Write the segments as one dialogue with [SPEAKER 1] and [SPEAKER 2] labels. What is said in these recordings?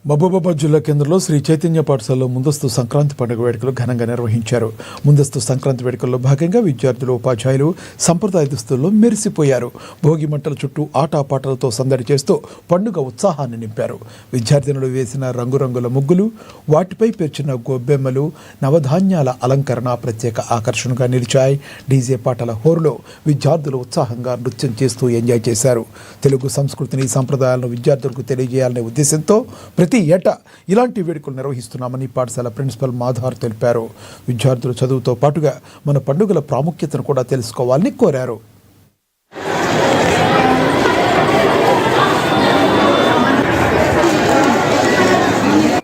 [SPEAKER 1] మహబూబాబాద్ జిల్లా కేంద్రంలో శ్రీ చైతన్య పాఠశాలలో ముందస్తు సంక్రాంతి పండుగ వేడుకలు ఘనంగా నిర్వహించారు. ముందస్తు సంక్రాంతి వేడుకల్లో భాగంగా విద్యార్థులు, ఉపాధ్యాయులు సంప్రదాయ దుస్తుల్లో మెరిసిపోయారు. భోగి మంటల చుట్టూ ఆటపాటలతో సందడి చేస్తూ పండుగ ఉత్సాహాన్ని నింపారు. విద్యార్థినులు వేసిన రంగురంగుల ముగ్గులు, వాటిపై పేర్చిన గొబ్బెమ్మలు, నవధాన్యాల అలంకరణ ప్రత్యేక ఆకర్షణగా నిలిచాయి. డీజే పాటల హోరులో విద్యార్థులు ఉత్సాహంగా నృత్యం చేస్తూ ఎంజాయ్ చేశారు. తెలుగు సంస్కృతిని, సంప్రదాయాలను విద్యార్థులకు తెలియజేయాలనే ఉద్దేశంతో ప్రతి ఏటా ఇలాంటి వేడుకలు నిర్వహిస్తున్నామని పాఠశాల ప్రిన్సిపల్ మాధార్ తెలిపారు. విద్యార్థుల చదువుతో పాటుగా మన పండుగల ప్రాముఖ్యతను కూడా తెలుసుకోవాలని కోరారు.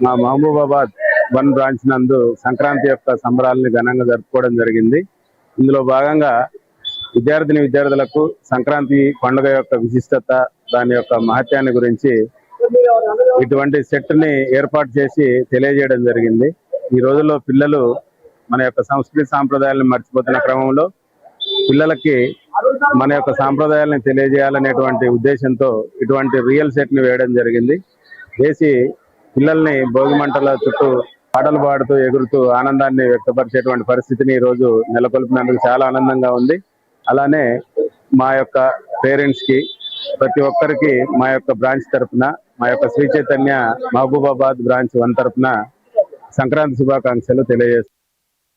[SPEAKER 2] మా మహబూబాబాద్ 1 బ్రాంచ్ నందు సంక్రాంతి యొక్క సంబరాలను ఘనంగా జరుపుకోవడం జరిగింది. ఇందులో భాగంగా విద్యార్థులకు సంక్రాంతి పండుగ యొక్క విశిష్టత, దాని యొక్క మహత్యాన్ని గురించి ఇటువంటి సెట్ ని ఏర్పాటు చేసి తెలియజేయడం జరిగింది. ఈ రోజుల్లో పిల్లలు మన యొక్క సంస్కృతి సాంప్రదాయాలను మర్చిపోతున్న క్రమంలో పిల్లలకి మన యొక్క సాంప్రదాయాలను తెలియజేయాలనేటువంటి ఉద్దేశంతో ఇటువంటి రియల్ సెట్ ని వేయడం జరిగింది. వేసి పిల్లల్ని భోగి మంటల చుట్టూ పాటలు పాడుతూ ఎగురుతూ ఆనందాన్ని వ్యక్తపరిచేటువంటి పరిస్థితిని ఈ రోజు నెలకొల్పినందుకు చాలా ఆనందంగా ఉంది. అలానే మా యొక్క పేరెంట్స్ కి, ప్రతి ఒక్కరికి మా యొక్క బ్రాంచ్ తరఫున, మా యొక్క శ్రీ చైతన్య మహబూబాబాద్ బ్రాంచ్ 1 తరఫున సంక్రాంతి శుభాకాంక్షలు తెలియజేస్తున్నాను.